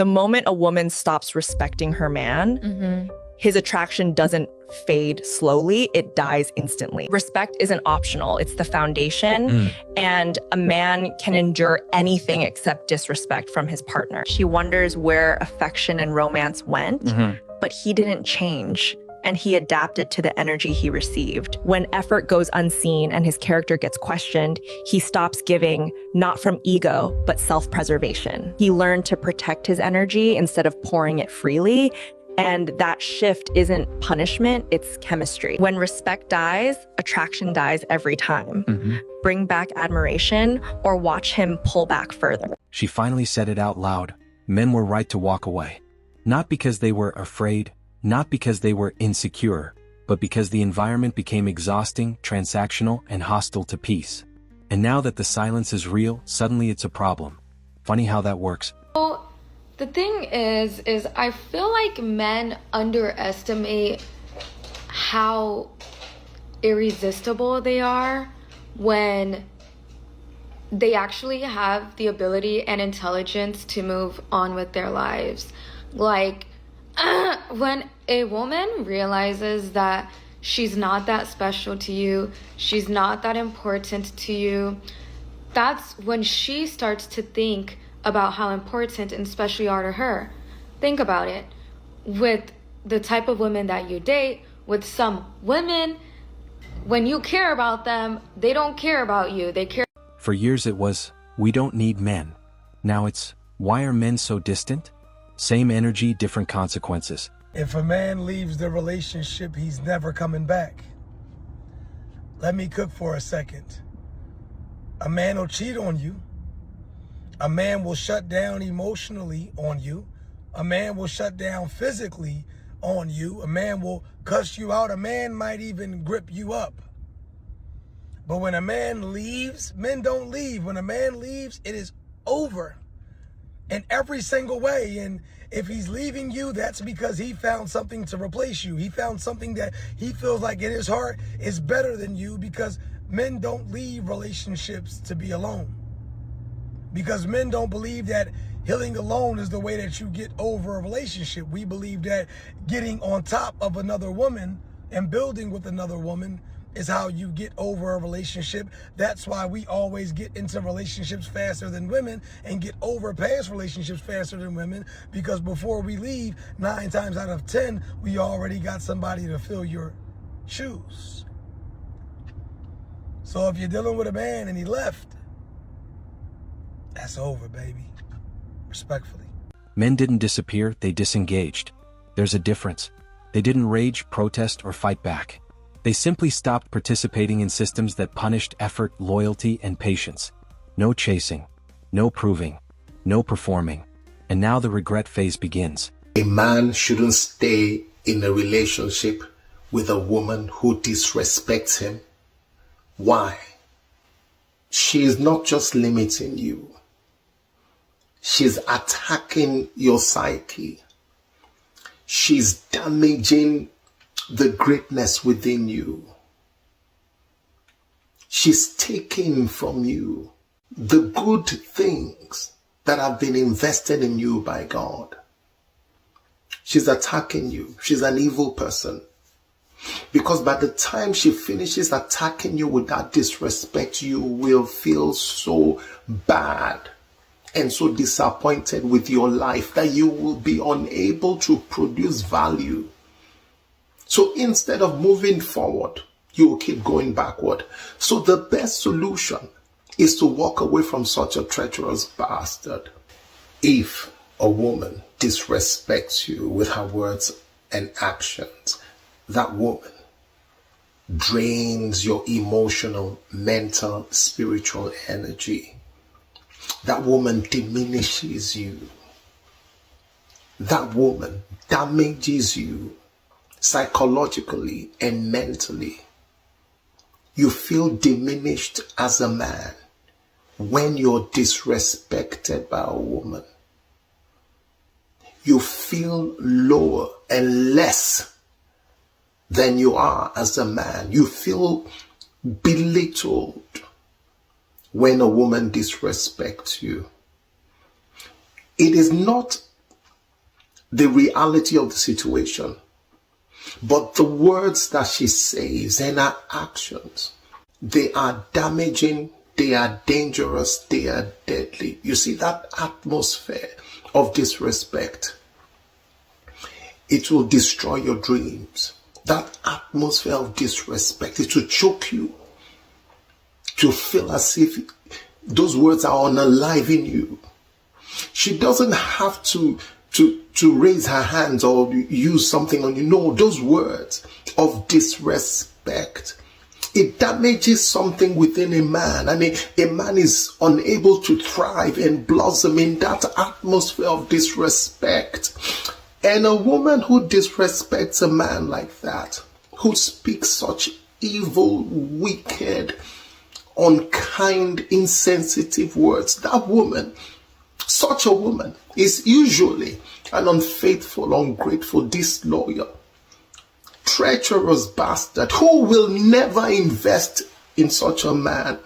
The moment a woman stops respecting her man, his attraction doesn't fade slowly, it dies instantly. Respect isn't optional, it's the foundation. And a man can endure anything except disrespect from his partner. She wonders where affection and romance went, but he didn't change. And he adapted to the energy he received. When effort goes unseen and his character gets questioned, he stops giving, not from ego, but self-preservation. He learned to protect his energy instead of pouring it freely. And that shift isn't punishment, it's chemistry. When respect dies, attraction dies every time. Bring back admiration or watch him pull back further. She finally said it out loud. Men were right to walk away. Not because they were afraid, not because they were insecure, but because the environment became exhausting, transactional, and hostile to peace. And now that the silence is real, suddenly it's a problem. Funny how that works. Well, the thing is I feel like men underestimate how irresistible they are when they actually have the ability and intelligence to move on with their lives. Like, when a woman realizes that she's not that special to you, she's not that important to you, that's when she starts to think about how important and special you are to her. Think about it. With the type of women that you date, with some women, when you care about them, they don't care about you. They care. For years it was, we don't need men. Now it's, why are men so distant? Same energy, different consequences. If a man leaves the relationship, he's never coming back. Let me cook for a second. A man will cheat on you. A man will shut down emotionally on you. A man will shut down physically on you. A man will cuss you out. A man might even grip you up. But when a man leaves, men don't leave. When a man leaves, it is over. In every single way. And if he's leaving you, that's because he found something to replace you. He found something that he feels like in his heart is better than you, because men don't leave relationships to be alone. Because men don't believe that healing alone is the way that you get over a relationship. We believe that getting on top of another woman and building with another woman is how you get over a relationship. That's why we always get into relationships faster than women and get over past relationships faster than women, because before we leave, 9 times out of 10, we already got somebody to fill your shoes. So if you're dealing with a man and he left, that's over, baby. Respectfully. Men didn't disappear, they disengaged. There's a difference. They didn't rage, protest, or fight back. They simply stopped participating in systems that punished effort, loyalty, and patience. No chasing, no proving, no performing. And now the regret phase begins. A man shouldn't stay in a relationship with a woman who disrespects him. Why? She is not just limiting you. She's attacking your psyche. She's damaging the greatness within you. She's taking from you the good things that have been invested in you by God. She's attacking you. She's an evil person. Because by the time she finishes attacking you with that disrespect, you will feel so bad and so disappointed with your life that you will be unable to produce value. So instead of moving forward, you will keep going backward. So the best solution is to walk away from such a treacherous bastard. If a woman disrespects you with her words and actions, that woman drains your emotional, mental, spiritual energy. That woman diminishes you. That woman damages you psychologically and mentally. You feel diminished as a man when you're disrespected by a woman. You feel lower and less than you are as a man. You feel belittled when a woman disrespects you. It is not the reality of the situation. But the words that she says and her actions, they are damaging, they are dangerous, they are deadly. You see, that atmosphere of disrespect, it will destroy your dreams. That atmosphere of disrespect, it will choke you to feel as if those words are unalive in you. She doesn't have to raise her hands or use something on you. No, those words of disrespect, it damages something within a man, and a man is unable to thrive and blossom in that atmosphere of disrespect. And a woman who disrespects a man like that, who speaks such evil, wicked, unkind, insensitive words, that woman, such a woman, is usually an unfaithful, ungrateful, disloyal, treacherous bastard who will never invest in such a man.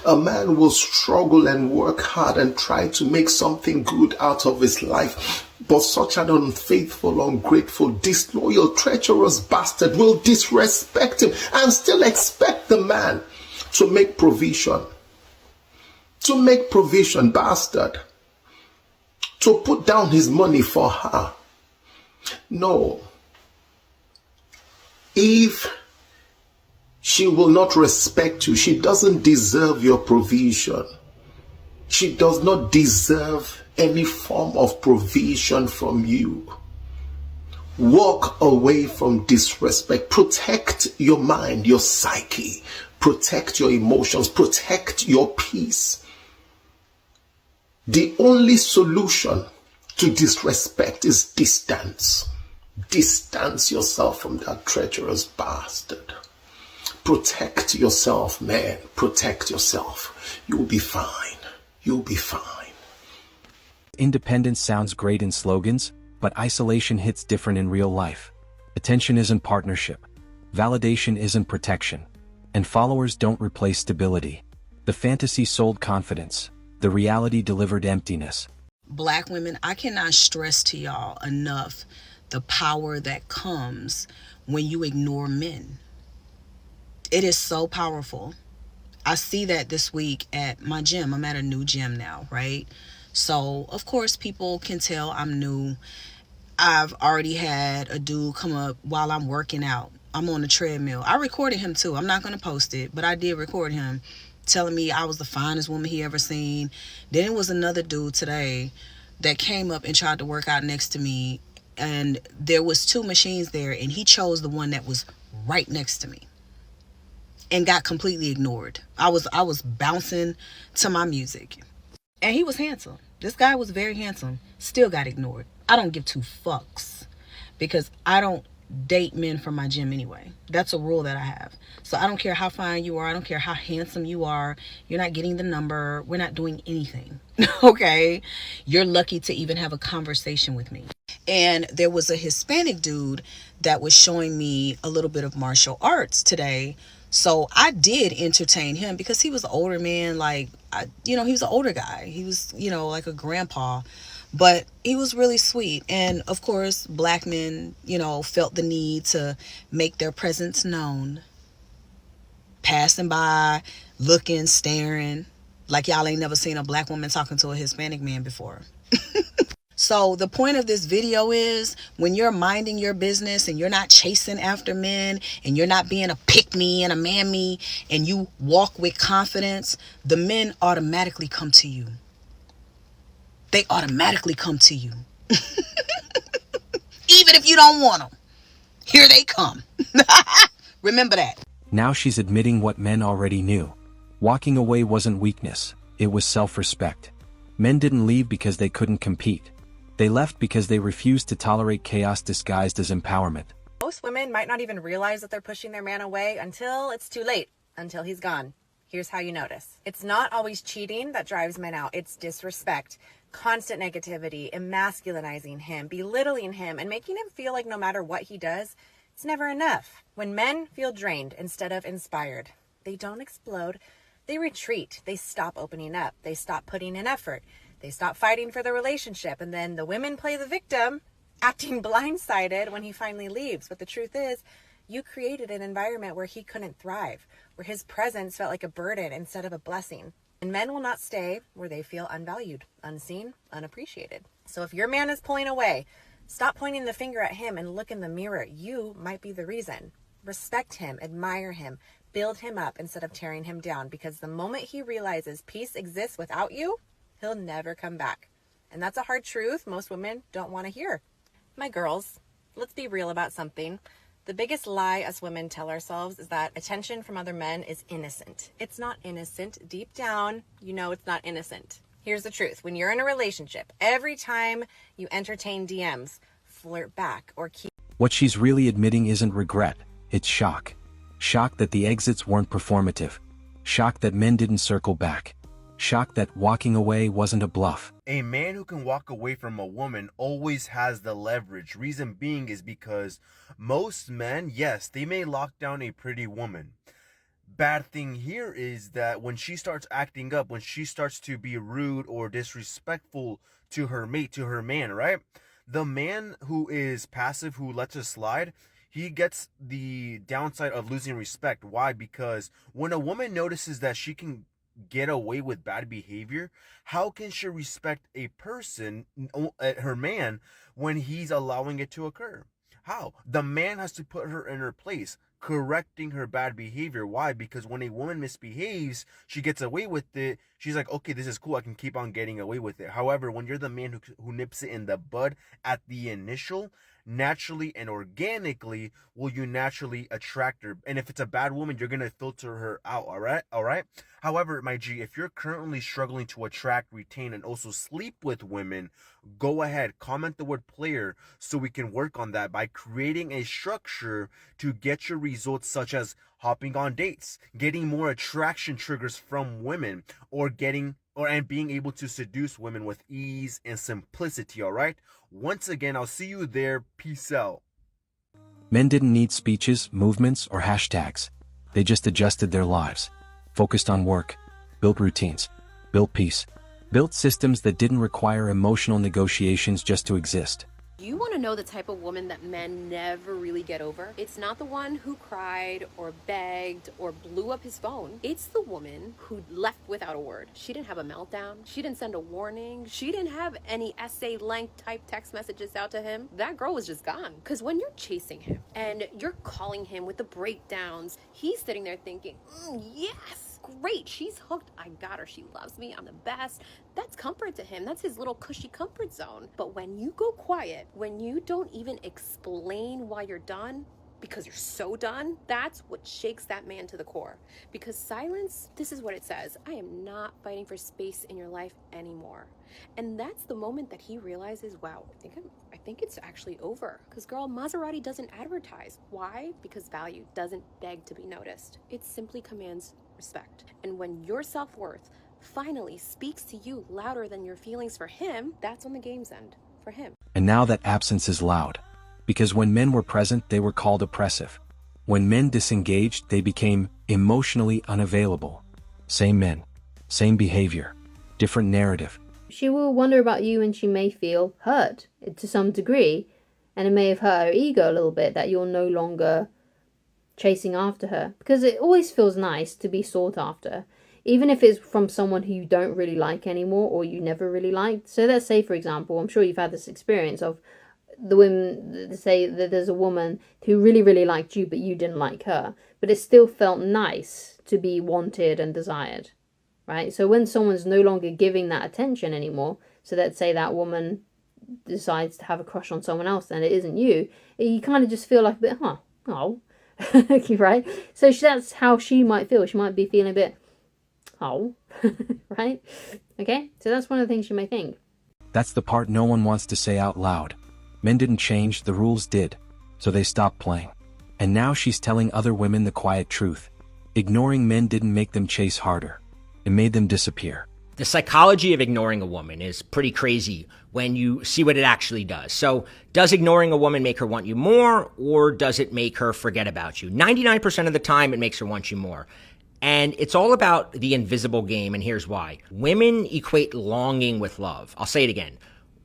A man will struggle and work hard and try to make something good out of his life. But such an unfaithful, ungrateful, disloyal, treacherous bastard will disrespect him and still expect the man to make provision. To make provision, bastard. To put down his money for her. No. If she will not respect you, she doesn't deserve your provision. She does not deserve any form of provision from you. Walk away from disrespect. Protect your mind, your psyche. Protect your emotions. Protect your peace. The only solution to disrespect is distance. Distance yourself from that treacherous bastard. Protect yourself, man. Protect yourself. You'll be fine. You'll be fine. Independence sounds great in slogans, but isolation hits different in real life. Attention isn't partnership. Validation isn't protection. And followers don't replace stability. The fantasy sold confidence. The reality delivered emptiness. Black women, I cannot stress to y'all enough the power that comes when you ignore men. It is so powerful. I see that this week at my gym. I'm at a new gym now, right? So, of course, people can tell I'm new. I've already had a dude come up while I'm working out. I'm on the treadmill. I recorded him too. I'm not going to post it, but I did record him telling me I was the finest woman he ever seen. Then it was another dude today that came up and tried to work out next to me, and there was two machines there, and he chose the one that was right next to me and got completely ignored. I was bouncing to my music, and he was handsome. This guy was very handsome, still got ignored. I don't give two fucks because I don't date men from my gym anyway. That's a rule that I have. So I don't care how fine you are. I don't care how handsome you are. You're not getting the number. We're not doing anything. Okay? You're lucky to even have a conversation with me. And there was a Hispanic dude that was showing me a little bit of martial arts today. So I did entertain him because he was an older man. He was an older guy. He was, like a grandpa. But he was really sweet. And of course, black men, felt the need to make their presence known. Passing by, looking, staring, like y'all ain't never seen a black woman talking to a Hispanic man before. So the point of this video is when you're minding your business and you're not chasing after men and you're not being a pick me and a man me and you walk with confidence, the men automatically come to you. They automatically come to you. Even if you don't want them. Here they come. Remember that. Now she's admitting what men already knew. Walking away wasn't weakness, it was self-respect. Men didn't leave because they couldn't compete. They left because they refused to tolerate chaos disguised as empowerment. Most women might not even realize that they're pushing their man away until it's too late, until he's gone. Here's how you notice. It's not always cheating that drives men out. It's disrespect, constant negativity, emasculinizing him, belittling him, and making him feel like no matter what he does, it's never enough. When men feel drained instead of inspired, they don't explode. They retreat. They stop opening up. They stop putting in effort. They stop fighting for the relationship. And then the women play the victim acting blindsided when he finally leaves. But the truth is, you created an environment where he couldn't thrive, where his presence felt like a burden instead of a blessing. And men will not stay where they feel unvalued, unseen, unappreciated. So if your man is pulling away, stop pointing the finger at him and look in the mirror. You might be the reason. Respect him, admire him, build him up instead of tearing him down, because the moment he realizes peace exists without you, he'll never come back. And that's a hard truth most women don't want to hear. My girls, let's be real about something. The biggest lie us women tell ourselves is that attention from other men is innocent. It's not innocent. Deep down, you know it's not innocent. Here's the truth. When you're in a relationship, every time you entertain DMs, flirt back, or keep... What she's really admitting isn't regret, it's shock. Shock that the exits weren't performative. Shock that men didn't circle back. Shock that walking away wasn't a bluff. A man who can walk away from a woman always has the leverage. Reason being is because most men, yes, they may lock down a pretty woman. Bad thing here is that when she starts acting up, when she starts to be rude or disrespectful to her mate, to her man, right? The man who is passive, who lets it slide, he gets the downside of losing respect. Why? Because when a woman notices that she can get away with bad behavior, how can she respect a person, her man, when he's allowing it to occur? How? The man has to put her in her place, correcting her bad behavior. Why? Because when a woman misbehaves, she gets away with it. She's like, okay, this is cool, I can keep on getting away with it. However, when you're the man who nips it in the bud at the initial, naturally and organically will you naturally attract her. And if it's a bad woman, you're gonna filter her out. All right. However, my G, if you're currently struggling to attract, retain, and also sleep with women, go ahead, comment the word player so we can work on that by creating a structure to get your results, such as hopping on dates, getting more attraction triggers from women, or being able to seduce women with ease and simplicity. All right. Once again, I'll see you there. Peace out. Men didn't need speeches, movements, or hashtags. They just adjusted their lives, focused on work, built routines, built peace, built systems that didn't require emotional negotiations just to exist. You want to know the type of woman that men never really get over? It's not the one who cried or begged or blew up his phone. It's the woman who left without a word. She didn't have a meltdown. She didn't send a warning. She didn't have any essay length type text messages out to him. That girl was just gone. Because when you're chasing him and you're calling him with the breakdowns, he's sitting there thinking, yes, great, she's hooked, I got her, she loves me, I'm the best. That's comfort to him. That's his little cushy comfort zone. But when you go quiet, when you don't even explain why you're done, because you're so done, that's what shakes that man to the core. Because silence, this is what it says: I am not fighting for space in your life anymore. And that's the moment that he realizes, wow, I think it's actually over. Because girl, Maserati doesn't advertise. Why? Because value doesn't beg to be noticed. It simply commands respect. And when your self-worth finally speaks to you louder than your feelings for him, that's when the game's end for him. And now that absence is loud. Because when men were present, they were called oppressive. When men disengaged, they became emotionally unavailable. Same men, same behavior, different narrative. She will wonder about you and she may feel hurt to some degree, and it may have hurt her ego a little bit that you're no longer chasing after her, because it always feels nice to be sought after, even if it's from someone who you don't really like anymore or you never really liked. So let's say, for example, I'm sure you've had this experience of the women, say that there's a woman who really, really liked you, but you didn't like her, but it still felt nice to be wanted and desired, right? So when someone's no longer giving that attention anymore, so let's say that woman decides to have a crush on someone else and it isn't you, you kind of just feel like a bit, right? So that's how she might feel. She might be feeling a bit, right? Okay, so that's one of the things you may think. That's the part no one wants to say out loud. Men didn't change, the rules did. So they stopped playing. And now she's telling other women the quiet truth. Ignoring men didn't make them chase harder. It made them disappear. The psychology of ignoring a woman is pretty crazy when you see what it actually does. So does ignoring a woman make her want you more, or does it make her forget about you? 99% of the time, it makes her want you more. And it's all about the invisible game, and here's why. Women equate longing with love. I'll say it again.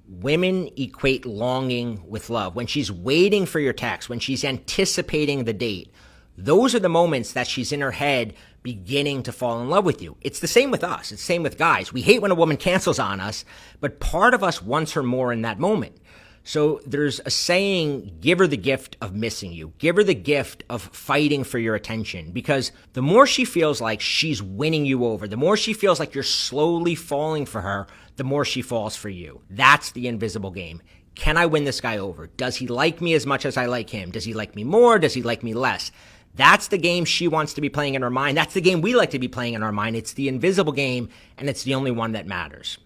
women equate longing with love. When she's waiting for your text, when she's anticipating the date, those are the moments that she's in her head beginning to fall in love with you. It's the same with us. It's the same with guys. We hate when a woman cancels on us, but part of us wants her more in that moment. So there's a saying, give her the gift of missing you. Give her the gift of fighting for your attention, because the more she feels like she's winning you over, the more she feels like you're slowly falling for her, the more she falls for you. That's the invisible game. Can I win this guy over? Does he like me as much as I like him? Does he like me more? Does he like me less? That's the game she wants to be playing in her mind. That's the game we like to be playing in our mind. It's the invisible game, and it's the only one that matters.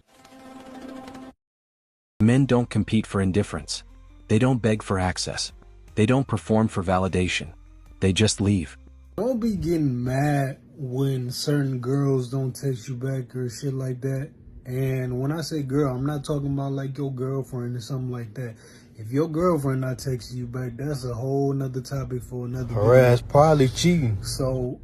Men don't compete for indifference. They don't beg for access. They don't perform for validation. They just leave. Don't be getting mad when certain girls don't text you back or shit like that. And when I say girl, I'm not talking about like your girlfriend or something like that. If your girlfriend not texting you back, that's a whole nother topic for another video. Her ass probably cheating. So,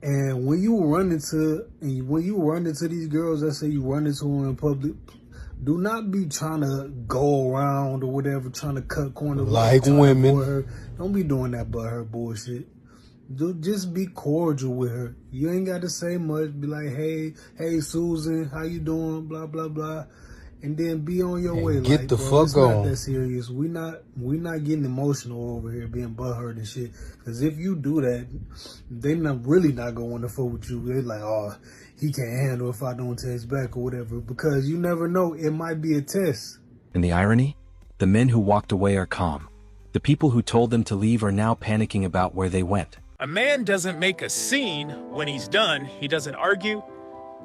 and when you run into these girls, let's say you run into them in public, do not be trying to go around or whatever, trying to cut corners like women. Her. Don't be doing that but her bullshit. Just be cordial with her. You ain't got to say much. Be like, hey, Susan, how you doing? Blah blah blah, and then be on your way. Get like, the bro, fuck it's on. not that serious. We not getting emotional over here, being butthurt and shit. Because if you do that, they really not gonna want to fuck with you. They're like, oh, he can't handle if I don't text back or whatever. Because you never know, it might be a test. And the irony? The men who walked away are calm. The people who told them to leave are now panicking about where they went. A man doesn't make a scene when he's done. He doesn't argue.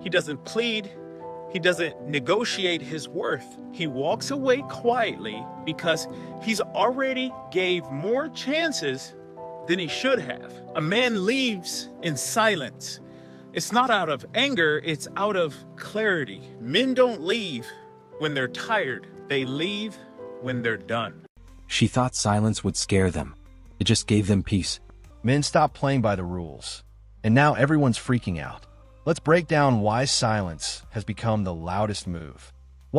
He doesn't plead. He doesn't negotiate his worth. He walks away quietly because he's already gave more chances than he should have. A man leaves in silence. It's not out of anger, it's out of clarity. Men don't leave when they're tired. They leave when they're done. She thought silence would scare them. It just gave them peace. Men stopped playing by the rules, and now everyone's freaking out. Let's break down why silence has become the loudest move.